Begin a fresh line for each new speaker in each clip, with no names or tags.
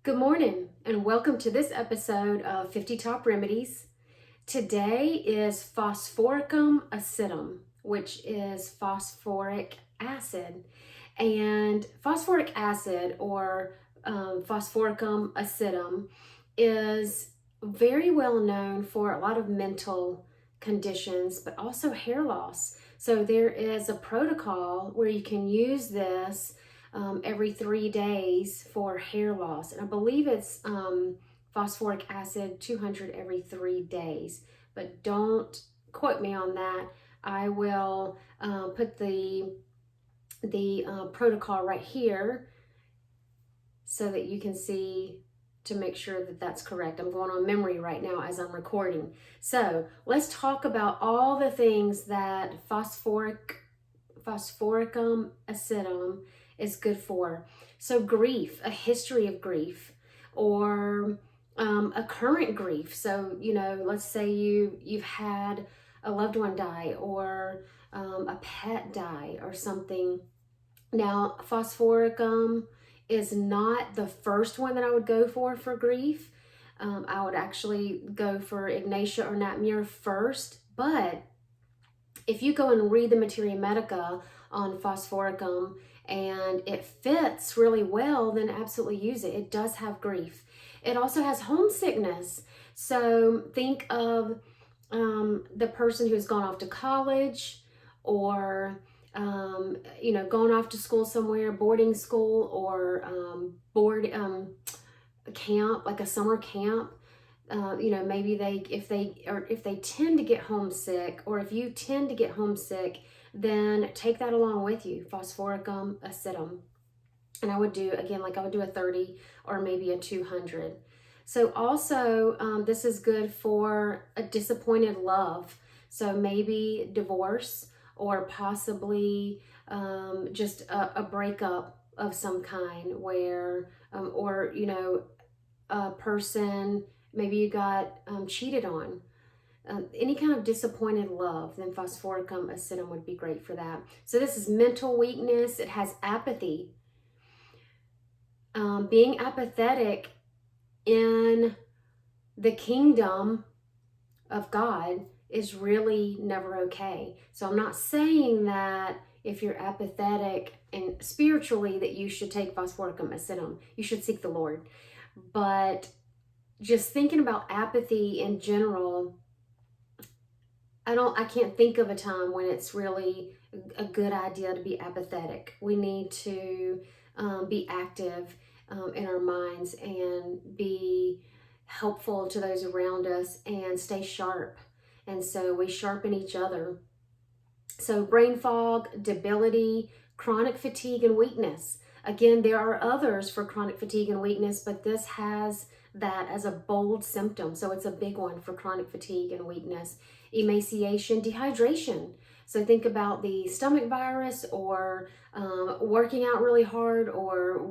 Good morning and welcome to this episode of 50 Top Remedies. Today is Phosphoricum acidum, which is phosphoric acid. And phosphoric acid or Phosphoricum acidum is very well known for a lot of mental conditions, but also hair loss. So there is a protocol where you can use this every 3 days for hair loss. And I believe it's phosphoric acid 200 every 3 days, but don't quote me on that. I will put the protocol right here so that you can see to make sure that that's correct. I'm going on memory right now as I'm recording. So let's talk about all the things that Phosphoricum acidum is good for. So grief, a history of grief, or a current grief. So, let's say you've had a loved one die, or a pet die or something. Now, phosphoricum is not the first one that I would go for grief. I would actually go for Ignatia or Natmur first, but if you go and read the Materia Medica on phosphoricum and it fits really well, then absolutely use it. It does have grief. It also has homesickness. So think of the person who's gone off to college, or going off to school somewhere, boarding school, or camp, like a summer camp. Maybe if they tend to get homesick, or if you tend to get homesick, then take that along with you, Phosphoricum acidum. And I would do a 30 or maybe a 200. So also, this is good for a disappointed love. So maybe divorce, or possibly just a breakup of some kind, where, a person, maybe you got cheated on. Any kind of disappointed love, then Phosphoricum acidum would be great for that. So this is mental weakness. It has apathy. Being apathetic in the kingdom of God is really never okay. So I'm not saying that if you're apathetic and spiritually that you should take Phosphoricum acidum. You should seek the Lord. But just thinking about apathy in general, I can't think of a time when it's really a good idea to be apathetic. We need to be active in our minds and be helpful to those around us and stay sharp. And so we sharpen each other. So brain fog, debility, chronic fatigue, and weakness. Again, there are others for chronic fatigue and weakness, but this has that as a bold symptom. So it's a big one for chronic fatigue and weakness. Emaciation, dehydration. So think about the stomach virus, or working out really hard, or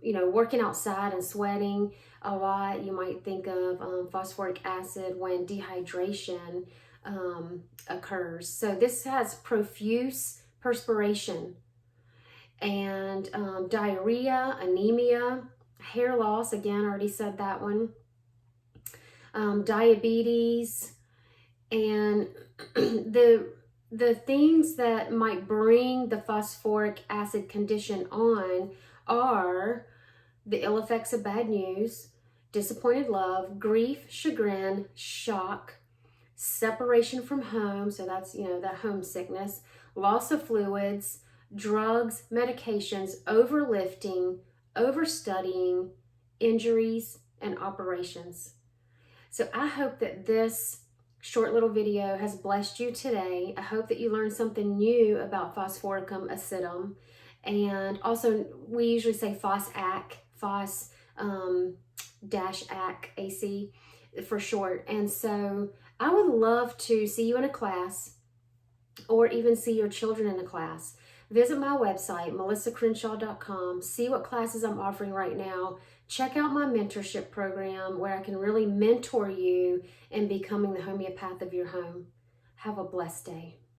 working outside and sweating a lot. You might think of phosphoric acid when dehydration occurs. So this has profuse perspiration, and diarrhea, anemia, hair loss. Again, I already said that one. Diabetes, and the things that might bring the phosphoric acid condition on are the ill effects of bad news, disappointed love, grief, chagrin, shock, separation from home. So that's, that homesickness, loss of fluids, drugs, medications, overlifting, overstudying, injuries, and operations. So I hope that this short little video has blessed you today. I hope that you learned something new about Phosphoricum acidum. And also, we usually say phos-ac, dash-ac, AC for short. And so I would love to see you in a class, or even see your children in a class. Visit my website, melissacrenshaw.com. See what classes I'm offering right now. Check out my mentorship program, where I can really mentor you in becoming the homeopath of your home. Have a blessed day.